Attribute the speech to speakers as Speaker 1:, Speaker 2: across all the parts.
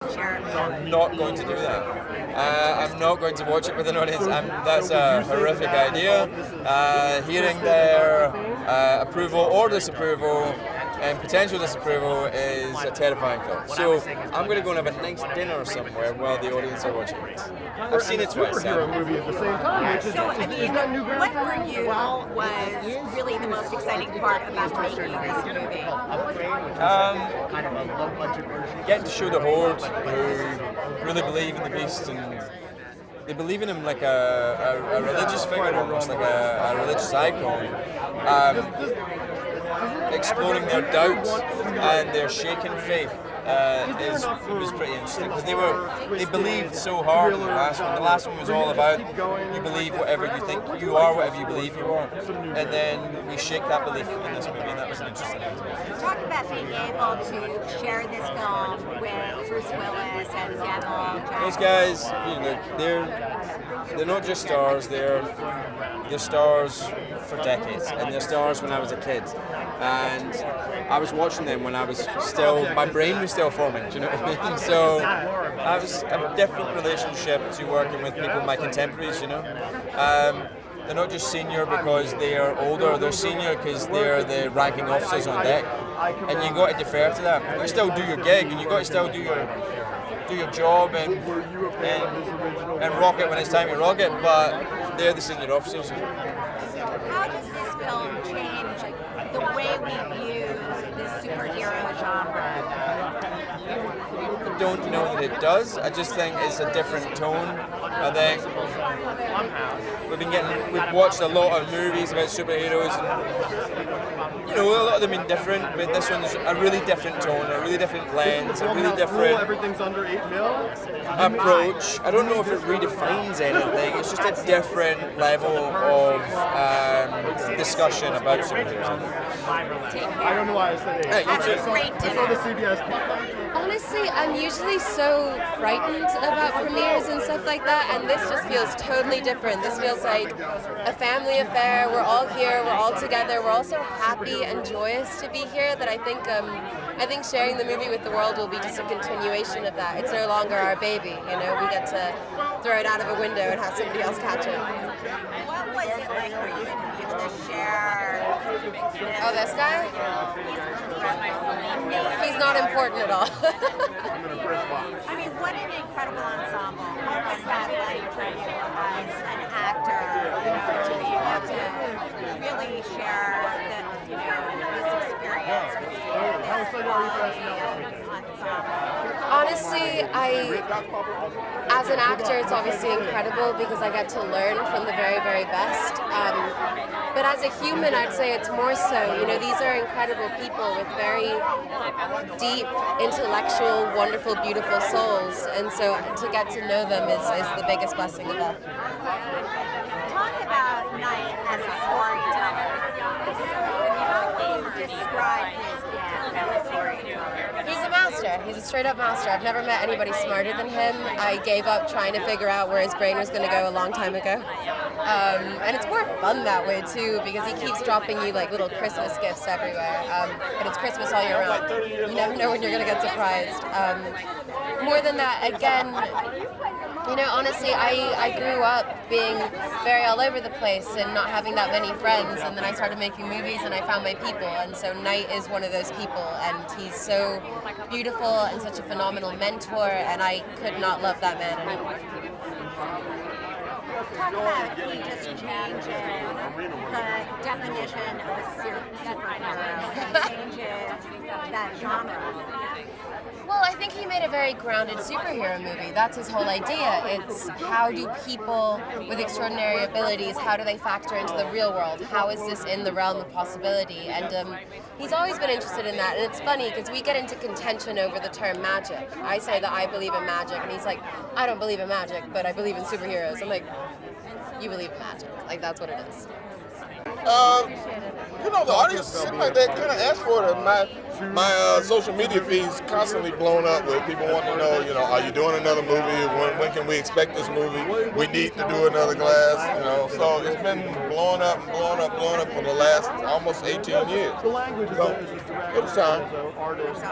Speaker 1: I'm not going to do that. I'm not going to watch it with an audience. That's a horrific idea. Hearing their approval or disapproval and potential disapproval is a terrifying thought. So I'm going to go and have a nice dinner somewhere while the audience are watching it. I've seen it twice.
Speaker 2: Superhero movie at the same time.
Speaker 3: So, I mean, what for you was really the most exciting part about making this movie?
Speaker 1: Getting to show the Horde who really believe in the Beast, and they believe in him like a religious figure, almost like a religious icon. Exploring their doubt and their shaken faith was pretty interesting, because they believed so hard in the last one. The last one was all about you believe whatever you think you are, whatever you believe you are, and then we shake that belief in this movie, and that was an interesting idea.
Speaker 3: Talk about being able to share this film with Bruce Willis and Samuel Jackson.
Speaker 1: Those guys, they're not just stars. They're stars for decades, and they're stars when I was a kid. And I was watching them when I was my brain was still forming, do you know what I mean? So I was a different relationship to working with people, my contemporaries, you know. They're not just senior because they are older, they're senior because they're the ranking officers on deck. And you got to defer to that. You still do your gig, and you got to still do your job and rock it when it's time to rock it, but they're the senior officers.
Speaker 3: How does this film change the way we view the superhero genre?
Speaker 1: I don't know that it does. I just think it's a different tone. I think we've watched a lot of movies about superheroes, and a lot of them been different, but this one's a really different tone, a really different lens, a really different
Speaker 2: everything's under 8 mil
Speaker 1: approach. I don't know if it redefines anything. It's just a different level of discussion about superheroes.
Speaker 2: I don't know why I said 8.
Speaker 3: Have a great dinner.
Speaker 2: The CBS.
Speaker 4: Honestly, I'm usually so frightened about premieres and stuff like that, and this just feels totally different. This feels like a family affair. We're all here, we're all together, we're all so happy and joyous to be here that I think sharing the movie with the world will be just a continuation of that. It's no longer our baby, we get to throw it out of a window and have somebody else catch it.
Speaker 3: What was it like for you to be able to share?
Speaker 4: Oh, this guy? He's not important at all.
Speaker 3: I mean, what an incredible ensemble. What was that like for you as an actor, to be able to really share this experience with this quality of ensemble?
Speaker 4: Honestly, as an actor, it's obviously incredible because I get to learn from the very, very best. But as a human, I'd say it's more so. These are incredible people with very deep, intellectual, wonderful, beautiful souls. And so to get to know them is the biggest blessing of all.
Speaker 3: Talk about Knight as a storyteller. How would you describe his gift as a storyteller?
Speaker 4: He's a master. He's a straight-up master. I've never met anybody smarter than him. I gave up trying to figure out where his brain was going to go a long time ago. And it's more fun that way, too, because he keeps dropping you, like, little Christmas gifts everywhere. But it's Christmas all year round. You never know when you're going to get surprised. More than that, again, honestly, I grew up being very all over the place and not having that many friends, and then I started making movies and I found my people, and so Knight is one of those people, and he's so beautiful and such a phenomenal mentor, and I could not love that man anymore.
Speaker 3: Talk about he just changes the definition of a superhero and changes that genre.
Speaker 4: Well, I think he made a very grounded superhero movie. That's his whole idea. It's how do people with extraordinary abilities, how do they factor into the real world? How is this in the realm of possibility? And he's always been interested in that. And it's funny because we get into contention over the term magic. I say that I believe in magic, and he's like, I don't believe in magic, but I believe in superheroes. I'm like, you believe in magic. Like, that's what it is.
Speaker 5: The audience seemed like they kind of asked for it. my social media feed's constantly blown up with people wanting to know, you know, are you doing another movie? When can we expect this movie? We need to do another Glass, you know. So it's been blowing up for the last almost 18 years.
Speaker 2: The language
Speaker 5: So
Speaker 2: is
Speaker 5: it was time.
Speaker 2: artists.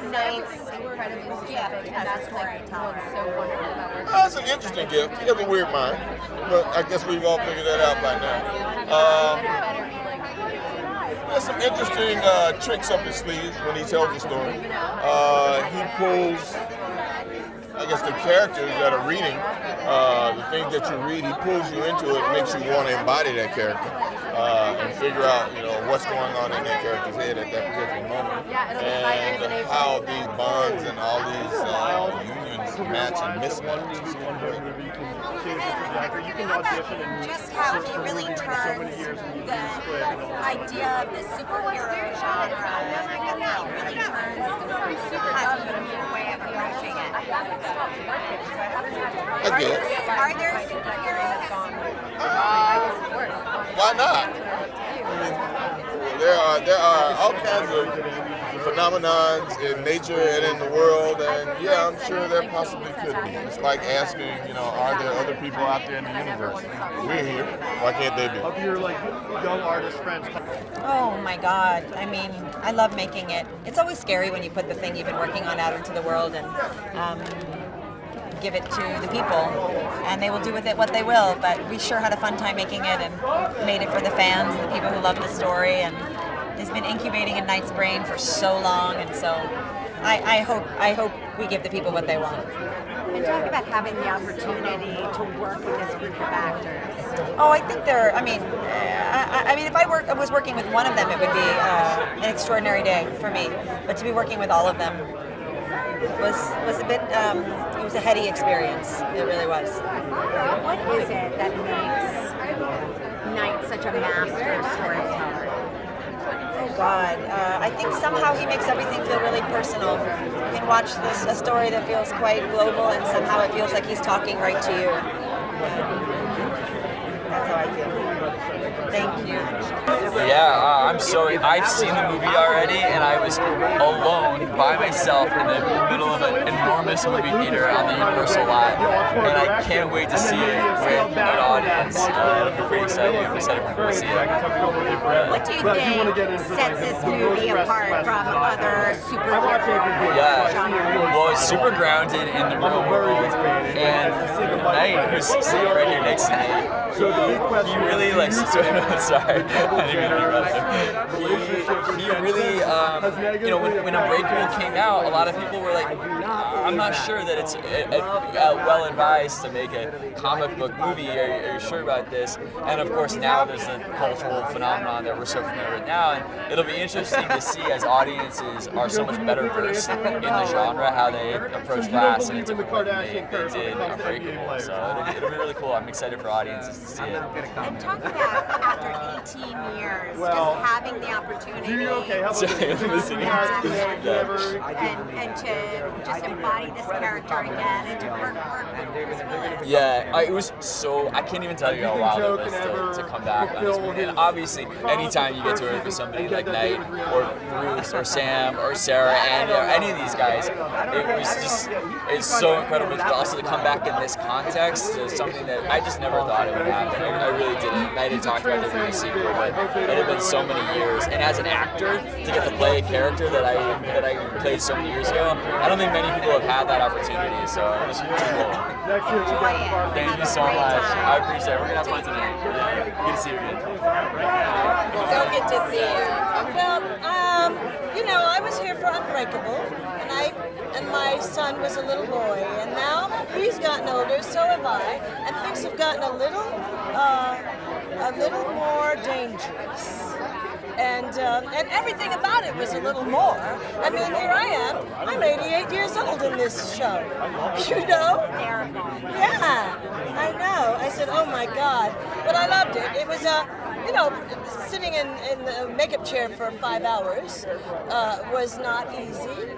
Speaker 3: Knight's incredible gift as a storyteller.
Speaker 5: It's an interesting gift. He has a weird mind, but I guess we've all figured that out by now. There's some interesting tricks up his sleeves when he tells the story. He pulls, I guess, the characters that are reading, the things that you read, he pulls you into it, makes you want to embody that character and figure out, you know, what's going on in that character's head at that particular moment, and how these bonds and all these unions match and mismatch.
Speaker 3: Just how he really turns the idea of the superhero genre, he really turns has a unique way of approaching it.
Speaker 5: I guess.
Speaker 3: Are there superheroes?
Speaker 5: Why not? I mean, there are all kinds of phenomenons in nature and in the world, and yeah, I'm sure there possibly could be. It's like asking, you know, are there other people out there in the universe? We're here. Why can't they be?
Speaker 2: Of your like young artist friends.
Speaker 6: Oh my God. I mean, I love making it. It's always scary when you put the thing you've been working on out into the world and give it to the people, and they will do with it what they will. But we sure had a fun time making it and made it for the fans, the people who love the story, and it's been incubating in Knight's brain for so long, and so I hope we give the people what they want.
Speaker 3: And talk about having the opportunity to work with this group of actors.
Speaker 6: Oh, I think they're. I mean, if I was working with one of them, it would be an extraordinary day for me. But to be working with all of them was a bit. It was a heady experience. It really was.
Speaker 3: What is it that makes Knight such a master storyteller?
Speaker 6: Oh God, I think somehow he makes everything feel really personal. You can watch a story that feels quite global, and somehow it feels like he's talking right to you. That's how I feel. Thank you.
Speaker 7: Yeah, I've seen the movie already, and I was alone by myself in the middle of an enormous movie theater on the Universal lot, and I can't wait to see it with an audience. It'll be pretty exciting. I'm excited for people to see it.
Speaker 3: What do you think sets this movie apart from other superhero genres?
Speaker 7: Well, it's super grounded in the real world, and Knight, who's sitting right here next to me, he really likes. Sorry, I didn't mean to interrupt him. He really, you know, when Unbreakable came out, a lot of people were like, I'm not sure that it's well advised to make a comic book movie. Are you sure about this? And of course, now there's a cultural phenomenon that we're so familiar with now, and it'll be interesting to see as audiences are so much better versed in the genre, how they approach Glass and it's different way they did Unbreakable. So it'll be really cool. I'm excited for audiences to see it.
Speaker 3: And talk about after 18 years, just having the opportunity and to just embody this character again and to work with Bruce Willis.
Speaker 7: Yeah, it was so, I can't even tell you how wild it was to come back on this movie. And obviously, anytime you get to work with somebody like Knight or Bruce or Sam or Sarah and any of these guys, it's so incredible. But also to come back in this context is something that I just never thought it would happen. I really didn't. Knight had talked about doing a sequel, but it had been so many years. And as an actor, to get to play a character that I played so many years ago, I don't think many people have had that opportunity. So it was really cool. Thank you so much. I appreciate it. We're gonna have fun today. Yeah. Good to see you again.
Speaker 6: So good to see you.
Speaker 8: Well, you know, I was here for Unbreakable, and my son was a little boy, and now he's gotten older, so have I, and things have gotten a little more dangerous. And everything about it was a little more. I mean, here I am. I'm 88 years old in this show. You know? Yeah, I know. I said, oh my God. But I loved it. It was you know, sitting in the makeup chair for 5 hours was not easy.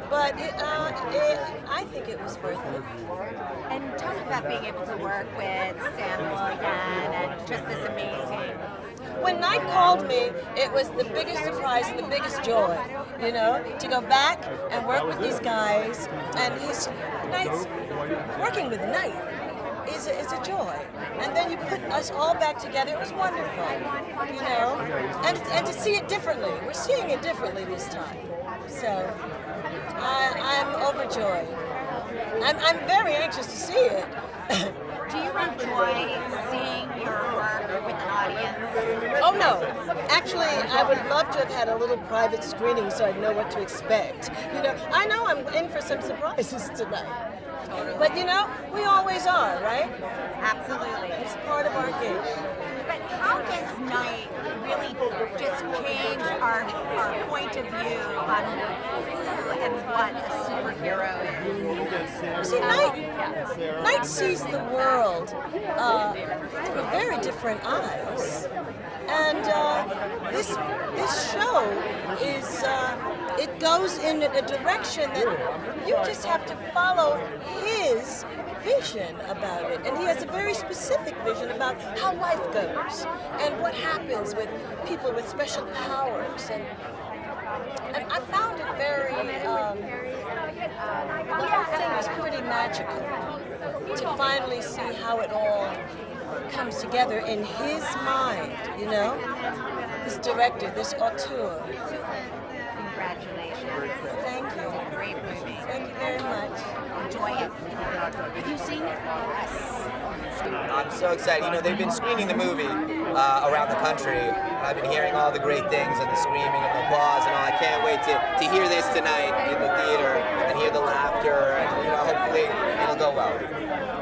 Speaker 8: But I think it was worth it.
Speaker 3: And talk about being able to work with Samuel again and just this amazing
Speaker 8: when Knight called me, it was the biggest surprise and the biggest joy, you know, to go back and work with these guys. And Knight's working with Knight is a joy. And then you put us all back together. It was wonderful, you know, and to see it differently. We're seeing it differently this time. So I'm overjoyed. I'm very anxious to see it.
Speaker 3: Do you enjoy seeing your work with an audience?
Speaker 8: Oh no, actually I would love to have had a little private screening so I'd know what to expect. You know, I know I'm in for some surprises tonight. But you know, we always are, right?
Speaker 3: Absolutely.
Speaker 8: It's part of our gig.
Speaker 3: But how does Night really just change our point of view on who and what a superhero is?
Speaker 8: See, Night sees the world through very different eyes. And this show is, it goes in a direction that you just have to follow his vision about it. And he has a very specific vision about how life goes and what happens with people with special powers. And I found it very, the whole thing was pretty magical to finally see how it all comes together in his mind, you know? This director, this auteur.
Speaker 3: Congratulations.
Speaker 8: Thank you.
Speaker 3: It's a great movie.
Speaker 8: Thank you very much.
Speaker 3: Enjoy it. Have you seen it? Yes.
Speaker 9: I'm so excited. You know, they've been screening the movie around the country. I've been hearing all the great things and the screaming and the applause and all. I can't wait to hear this tonight in the theater and hear the laughter and, you know, hopefully it'll go well.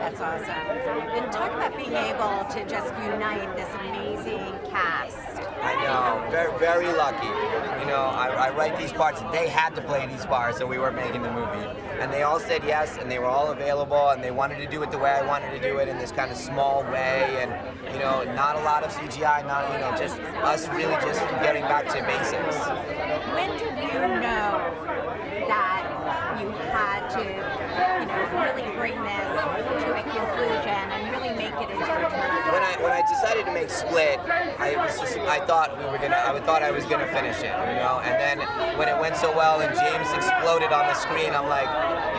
Speaker 3: That's awesome. And talk about being able to just unite this amazing cast.
Speaker 9: I know, very, very lucky. You know, I write these parts. They had to play these parts, so we were making the movie. And they all said yes, and they were all available, and they wanted to do it the way I wanted to do it, in this kind of small way, and, you know, not a lot of CGI, not, you know, just us really just getting back to basics.
Speaker 3: When did you know that you had to, you know, really bring this to a conclusion and really make it into a movie?
Speaker 9: When I decided to make Split, I thought I was gonna finish it, you know. And then when it went so well and James exploded on the screen, I'm like,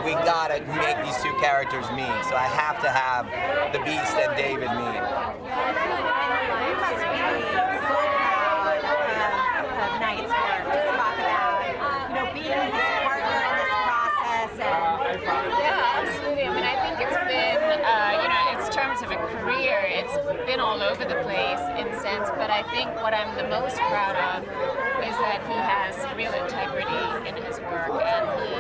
Speaker 9: we gotta make these two characters meet. So I have to have the Beast and David meet.
Speaker 3: You must be so proud of Knight's work. Just talk about, you know, being his partner in this process.
Speaker 10: Yeah, absolutely. I mean, I think it's been, you know, in terms of a career, it's been all over the place in a sense, but I think what I'm the most proud of is that he has real integrity in his work, and he,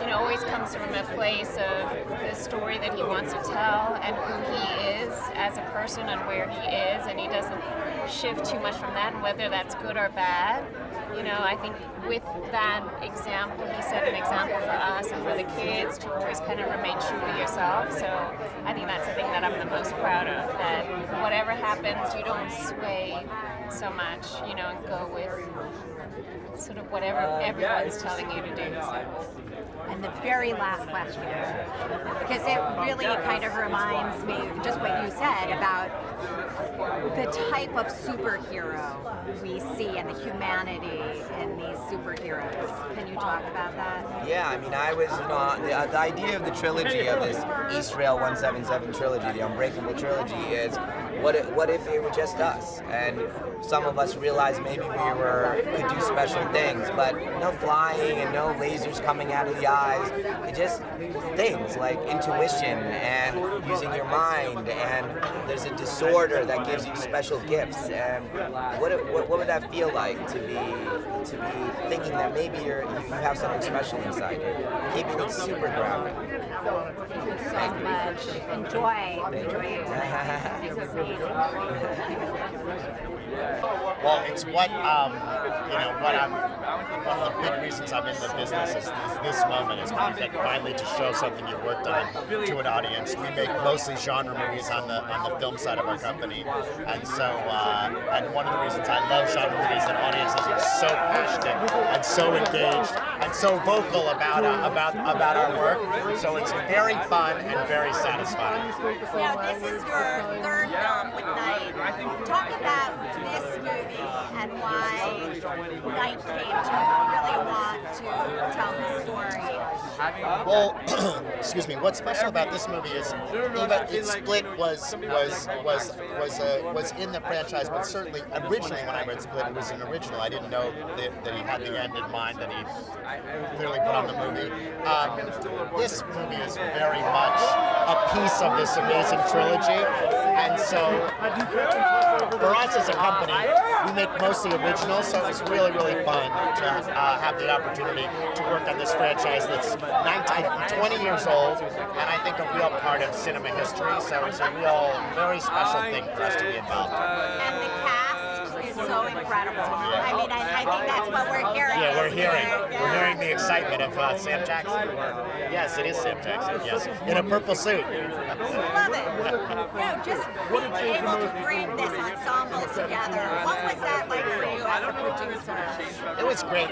Speaker 10: you know, always comes from a place of the story that he wants to tell and who he is as a person and where he is, and he doesn't shift too much from that, and whether that's good or bad. You know, I think with that example, he set an example for us and for the kids to always kind of remain true to yourself. So I think that's the thing that I'm the most proud of, that whatever happens, you don't sway so much, you know, and go with sort of whatever everyone's telling you to do. So.
Speaker 3: And the very last question, because it really kind of reminds me just what you said about the type of superhero we see and the humanity in these superheroes. Can you talk about that?
Speaker 9: Yeah, I mean, I was, you know, the idea of the trilogy, of this East Rail 177 trilogy, the Unbreakable trilogy, is what if it were just us? And some of us realized maybe we could do special things, but no flying and no lasers coming out of the eyes. It just things like intuition and using your mind, and there's a disorder that gives you special gifts. And what would that feel like to be thinking that maybe you have something special inside you, keeping it super grounded.
Speaker 3: Thank you so much. Enjoy it. It's amazing.
Speaker 2: Well, it's what one of the big reasons I'm in the business is this moment is that finally to show something you worked on to an audience. We make mostly genre movies on the film side of our company, and so and one of the reasons I love genre movies is that audiences are so passionate and so engaged and so vocal about our work. So it's very fun and very satisfying.
Speaker 3: Now, this is your third film with Night. Talk about this and why Knight came to really want to tell the story.
Speaker 2: Well, excuse me. What's special about this movie is even Split was in the franchise, but certainly originally when I read Split, it was an original. I didn't know that he had the end in mind that he clearly put on the movie. This movie is very much a piece of this amazing trilogy, and so for us as a company, we make mostly originals, so it was really, really fun to have the opportunity to work on this franchise that's 20 years old, and I think a real part of cinema history, so it's a real, very special thing for us to be involved in.
Speaker 3: And the cast is so incredible. I mean, I think that's what we're hearing.
Speaker 2: Yeah, we're hearing the excitement of Sam Jackson. Yes, it is Sam Jackson, yes, in a purple suit.
Speaker 3: Love it. Just being able to bring this ensemble together. What was that like for you as a producer?
Speaker 2: It was great.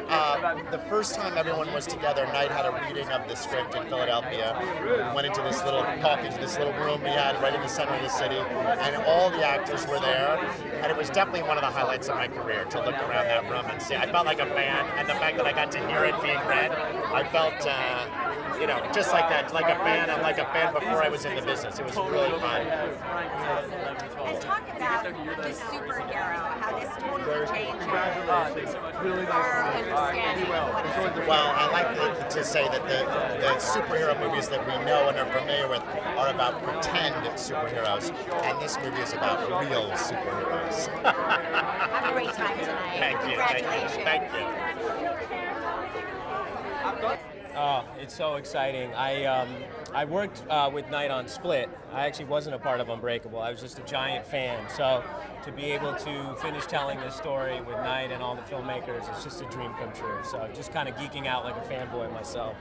Speaker 2: The first time everyone was together, Knight had a reading of the script in Philadelphia. We went into this little room we had right in the center of the city, and all the actors were there. And it was definitely one of the highlights of my career to look around that room and see. I felt like a fan, and the fact that I got to hear it being read, I felt, just like that, like a fan. I'm like a fan before I was in the business. It was really fun.
Speaker 3: And talk about the superhero, how this totally changes our understanding of what a superhero.
Speaker 2: Well, I like to say that the superhero movies that we know and are familiar with are about pretend superheroes, and this movie is about real superheroes.
Speaker 3: Have a great time tonight.
Speaker 2: Thank you.
Speaker 3: Congratulations.
Speaker 2: Thank you.
Speaker 11: Oh, it's so exciting. I worked with Knight on Split. I actually wasn't a part of Unbreakable. I was just a giant fan. So to be able to finish telling this story with Knight and all the filmmakers, it's just a dream come true. So just kind of geeking out like a fanboy myself.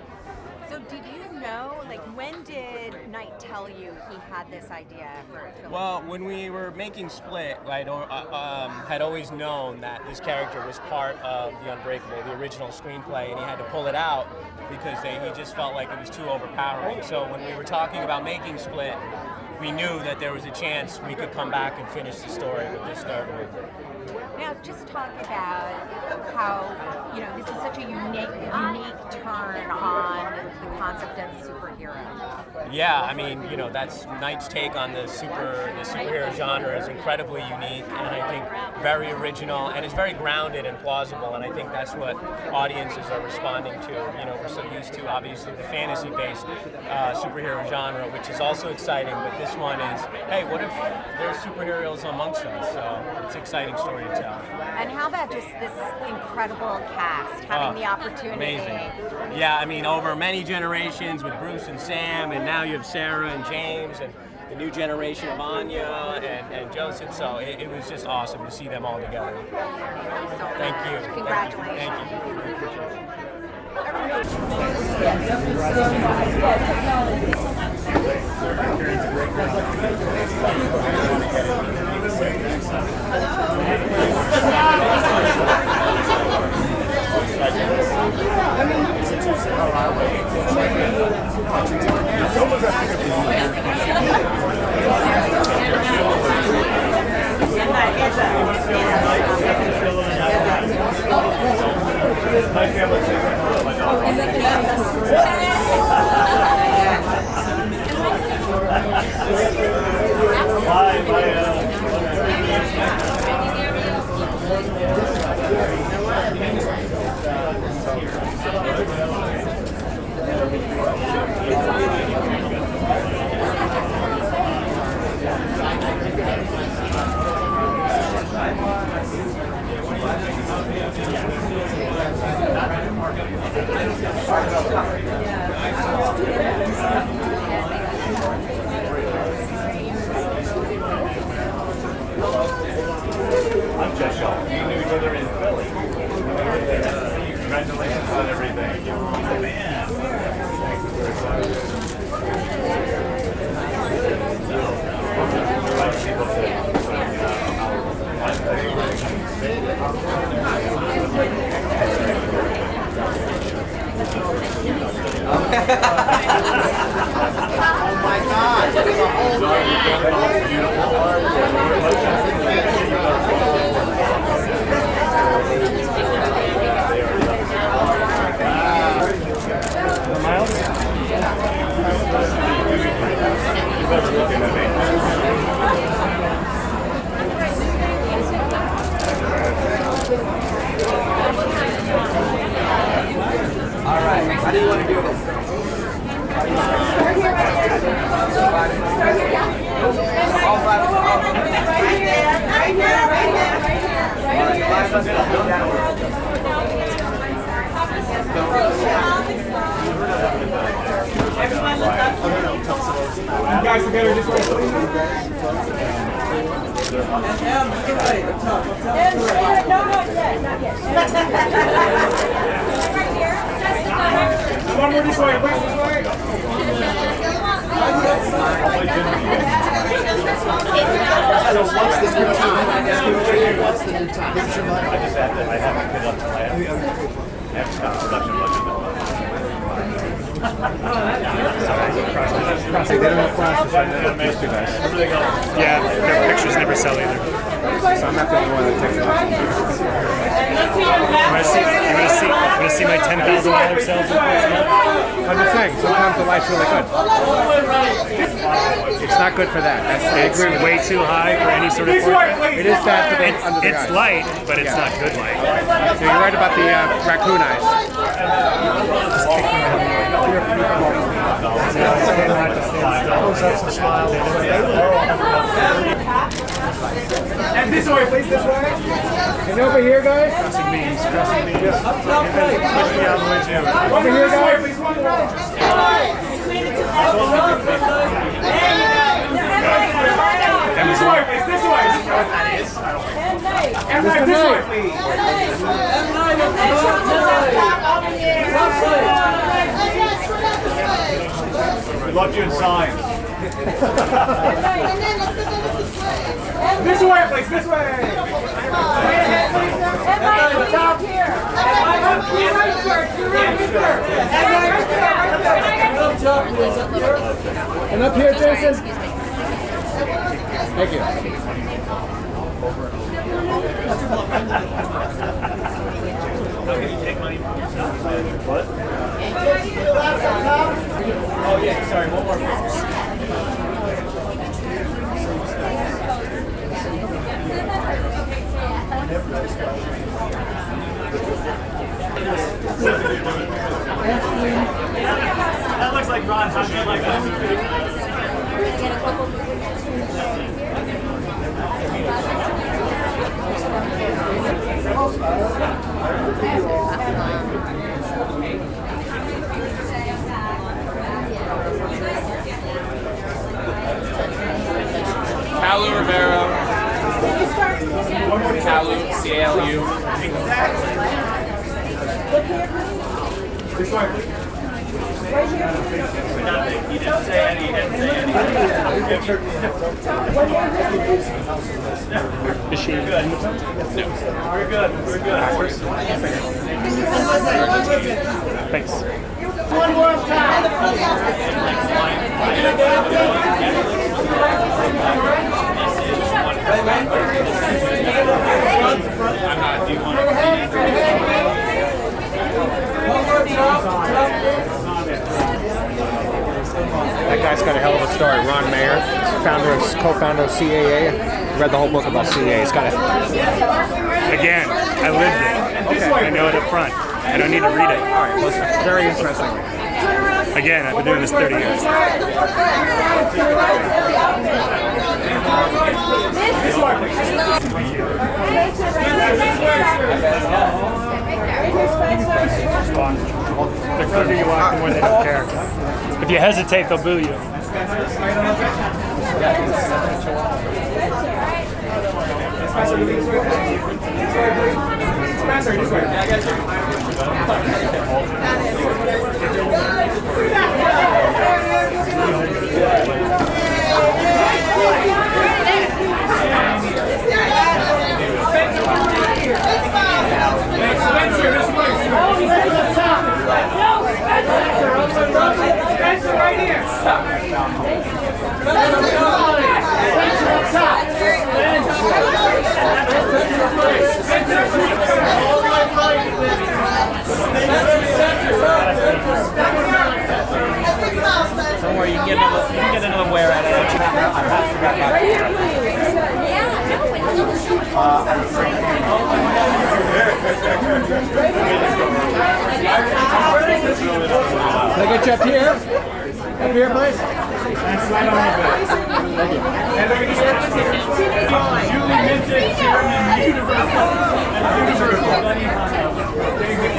Speaker 3: So did you know, when did Knight tell you he had this idea for a trilogy?
Speaker 11: Well, when we were making Split, I had always known that this character was part of the Unbreakable, the original screenplay, and he had to pull it out because he just felt like it was too overpowering. So when we were talking about making Split, we knew that there was a chance we could come back and finish the story with this third one.
Speaker 3: Now, just talk about how, this is such a unique turn on the concept of superhero.
Speaker 11: Yeah, I mean, that's Knight's take on the superhero genre is incredibly unique, and I think very original, and it's very grounded and plausible, and I think that's what audiences are responding to. We're so used to, obviously, the fantasy-based superhero genre, which is also exciting, but this one is, hey, what if there's superheroes amongst us? So it's an exciting story to tell.
Speaker 3: And how about just this incredible cast, having the opportunity?
Speaker 11: Amazing. Yeah, I mean, over many generations with Bruce and Sam, and now you have Sarah and James, and the new generation of Anya and Joseph, so it was just awesome to see them all together. Thank you.
Speaker 3: Congratulations.
Speaker 11: Thank you.
Speaker 12: I'm Jeff Shaw. We knew each other in Philly. Congratulations on everything. Man.
Speaker 2: Oh my God! There's a whole thing.
Speaker 9: All right, how do you want to do this? All five.
Speaker 12: You guys together just wait. One more this way, please, this way.
Speaker 2: So what's the new time? What's the new time?
Speaker 12: I haven't been up to I have stopped production budget.
Speaker 13: They don't have flashes right now. Those two guys.
Speaker 12: Yeah, their pictures never sell either.
Speaker 13: So I'm not the only one that takes it off.
Speaker 12: You want to see my $10,000 sales?
Speaker 13: I'm just saying, sometimes the light's really good. It's not good for that.
Speaker 12: It's way too high for any sort of portrait.
Speaker 13: It is bad for the under the
Speaker 12: It's
Speaker 13: eyes.
Speaker 12: light, but it's not good light.
Speaker 13: So you're right about the raccoon eyes.
Speaker 12: And this way, please, this way.
Speaker 13: And over here, guys.
Speaker 12: Pressing beans. Push me out of the way, too.
Speaker 13: Over here, guys.
Speaker 12: Please, one more. And this way, please, this way. And this way, please. We loved you in signs. This way, please, this way.
Speaker 13: And up here, Jason. Thank you.
Speaker 12: What? Oh yeah, sorry, one more picture. That looks like Ron Hunt, like that.
Speaker 7: Calu Rivera. Calu, C-A-L-U.
Speaker 12: This way. Right here. Nothing. He didn't say any. He didn't say any. Is she good? No. We're good. We're good. Thanks. One more time. I'm not. Do you want to?
Speaker 13: That guy's got a hell of a story. Ron Mayer, co-founder of CAA. Read the whole book about CAA. He's got it.
Speaker 12: Again, I lived it. Okay. I know it up front. I don't need to read it.
Speaker 13: All right, well, it's very interesting.
Speaker 12: Again, I've been doing this 30 years. The quicker you walk, the more they don't care. If you hesitate, they'll boo you. Spencer, right here. Spencer,
Speaker 11: or you can get another wear out of it.
Speaker 13: Can I get you up here? Up here, please. And slide on a bit. Thank you. And look at this. Newly minted German Universal and Universal. David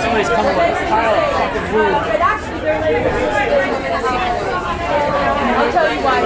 Speaker 11: Somebody's coming with a pile of fucking food.
Speaker 4: I'll tell you why.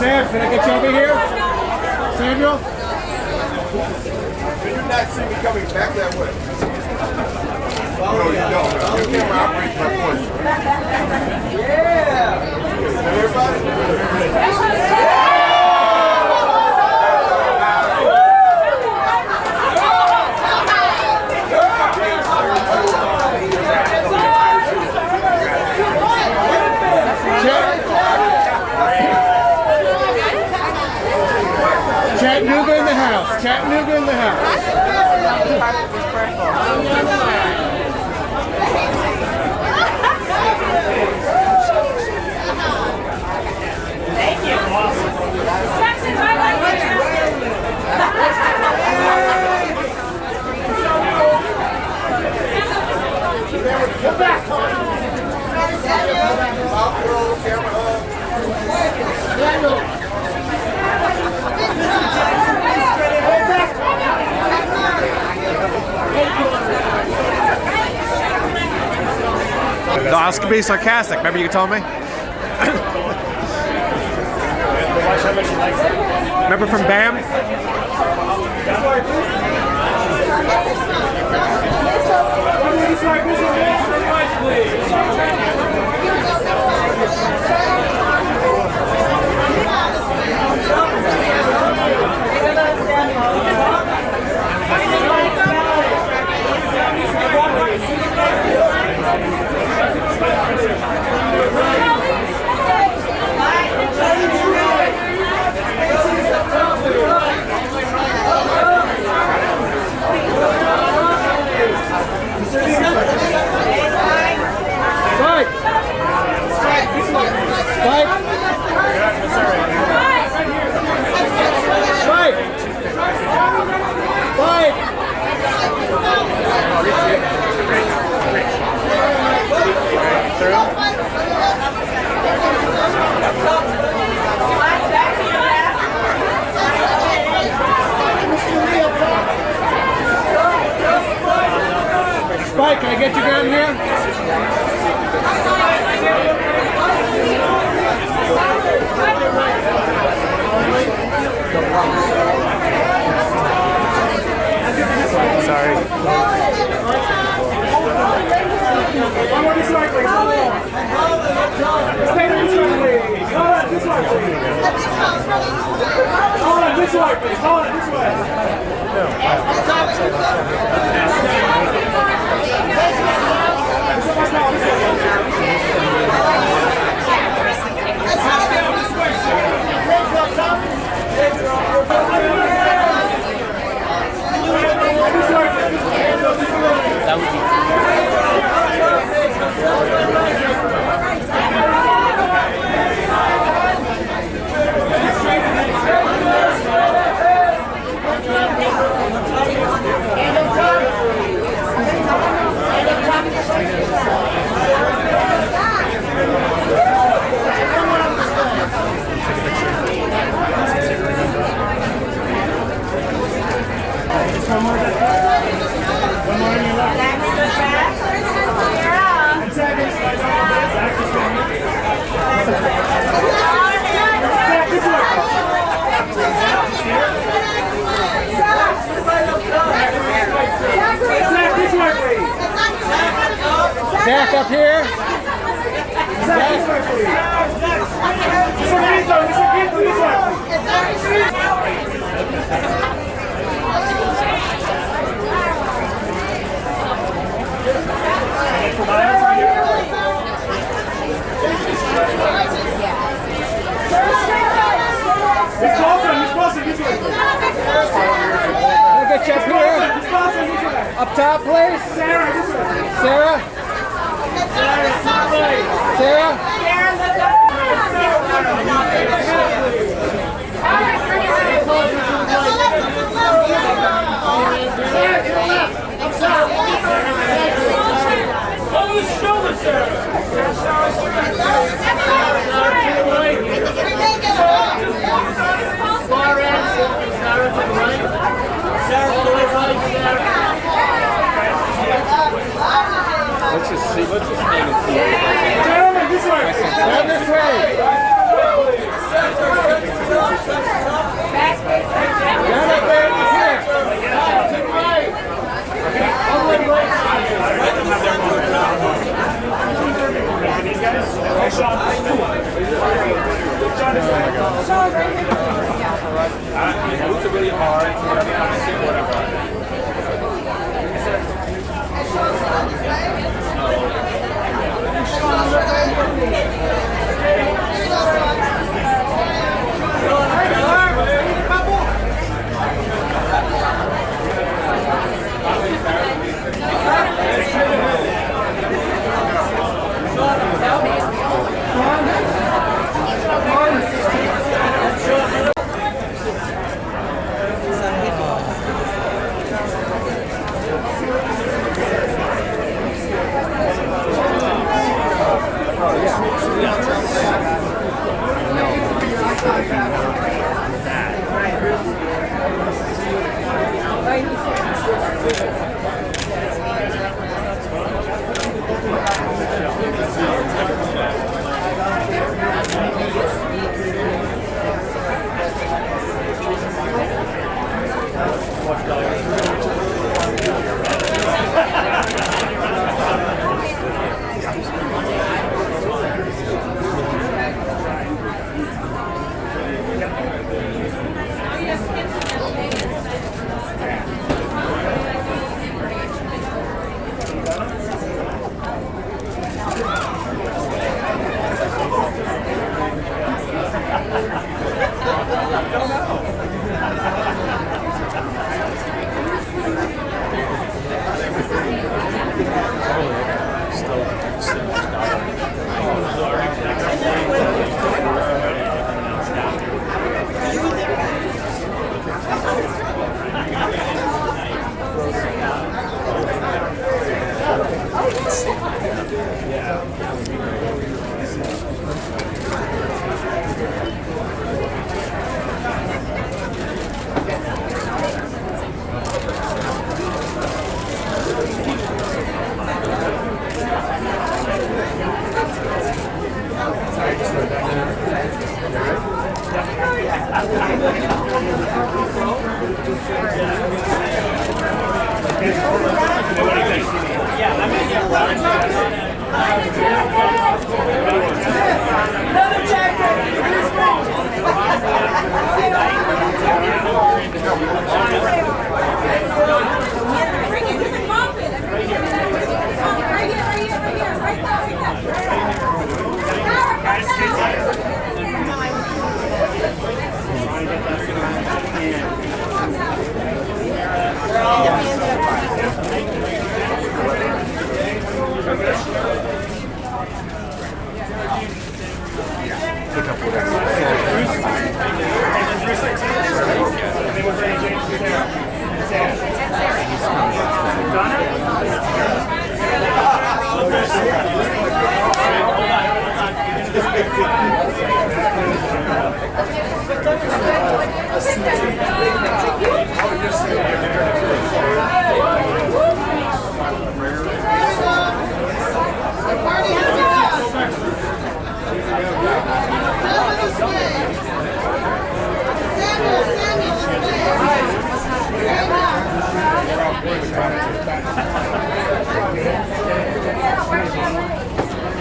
Speaker 13: Sam, can I get you over here? Samuel?
Speaker 5: Do you not see me coming back that way? No, you don't. The camera operates my voice. Yeah! Everybody?
Speaker 13: Chattanooga in the house. Chattanooga in the house.
Speaker 3: Thank you.
Speaker 5: Get back!
Speaker 13: No, I was being sarcastic. Remember you told me? Remember from BAM? Spike, can I get you down here?
Speaker 12: Sorry.
Speaker 13: One more this way, please. Stay this way, please. Hold on, this way, please. Hold on, this way, please. Hold on, this
Speaker 7: That would be
Speaker 13: Zach up here. I'll get you up here. Up top, please. Sarah. Sarah. It's really hard.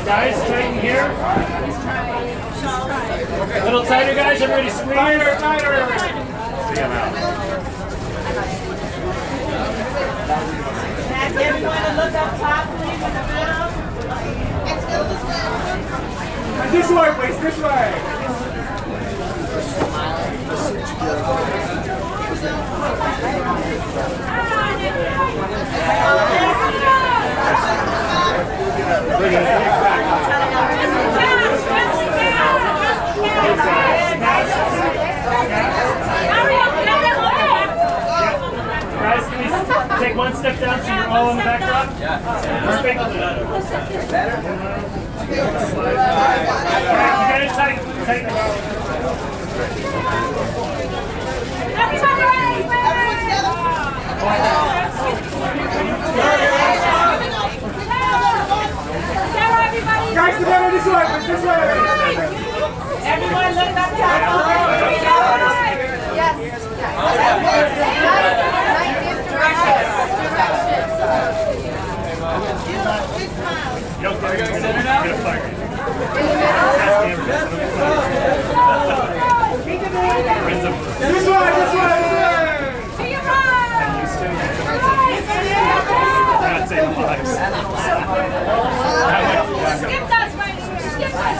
Speaker 12: Guys, tighten here. A little tighter, guys. Everybody squeeze. Tighter, tighter. See him out.
Speaker 8: Everyone to look up top, please, in the middle.
Speaker 13: This way, please. This way.
Speaker 12: Guys, can we take one step down so you're all in the backdrop? Yeah. Perfect. Better? Alright, you got it tight. Tighten it out.
Speaker 8: Everybody ready? Everyone together.
Speaker 13: Guys, together this way. This way.
Speaker 8: Everyone look up top.
Speaker 4: Yes.
Speaker 12: You don't get it now? Get a fire.
Speaker 3: Skip us right here. Skip us.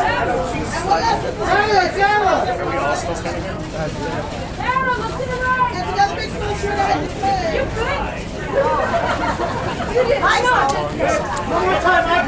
Speaker 12: Are we all still standing here?
Speaker 3: Sarah, look to the right. You good? I know.
Speaker 13: One more time, guys,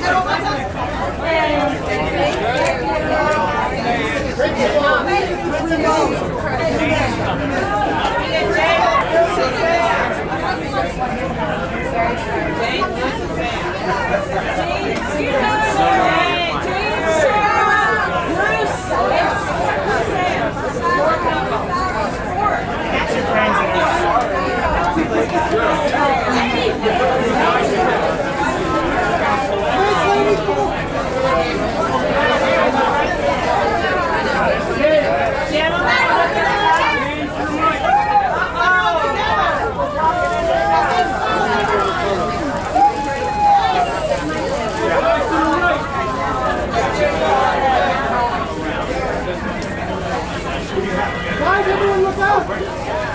Speaker 13: everyone look out!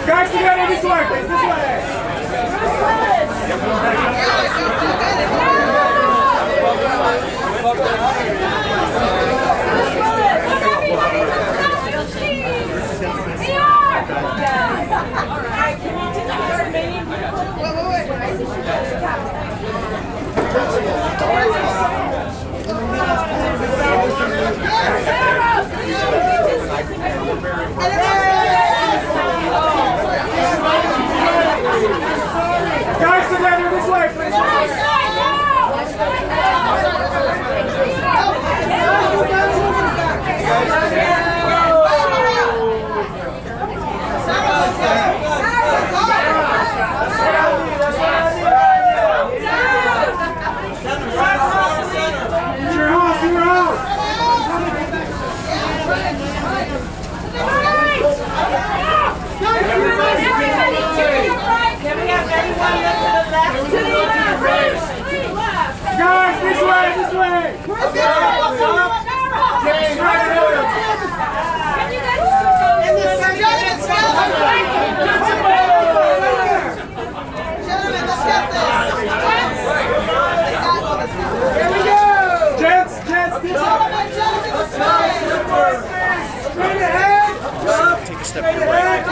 Speaker 13: Guys, together this way, please, this way! Guys, together this way, please. Guys, this way, this way! Here we go! Gents, this way! Straight ahead!
Speaker 12: Take a step to your right.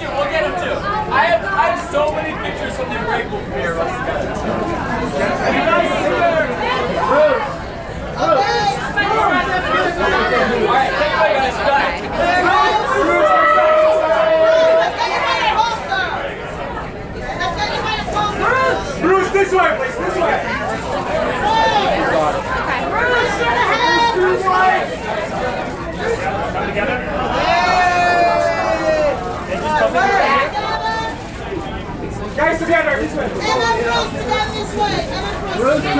Speaker 7: We'll get him too. I have so many pictures from the Unbreakable premiere. Alright, take it away, guys.
Speaker 13: Bruce, this way, please, this way! Bruce,
Speaker 12: Come together.
Speaker 13: guys, together, this way! Bruce, get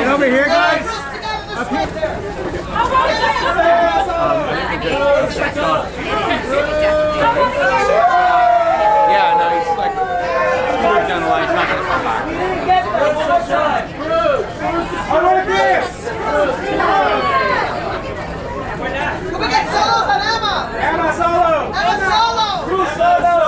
Speaker 13: over here, guys! Up here!
Speaker 7: Yeah, no, he's like, moving down the line, he's not going to come back.
Speaker 13: I want this!
Speaker 3: We get solos on Emma.
Speaker 13: Emma solo!
Speaker 3: Emma solo.
Speaker 13: Bruce solo!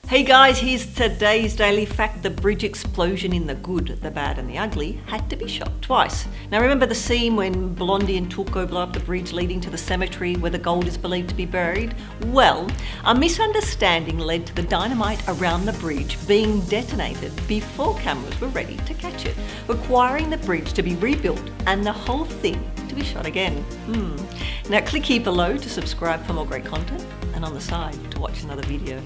Speaker 14: Hey guys, here's today's daily fact. The bridge explosion in The Good, the Bad and the Ugly had to be shot twice. Now remember the scene when Blondie and Tuco blow up the bridge leading to the cemetery where the gold is believed to be buried? Well, a misunderstanding led to the dynamite around the bridge being detonated before cameras were ready to catch it, requiring the bridge to be rebuilt and the whole thing to be shot again. Now click here below to subscribe for more great content and on the side to watch another video.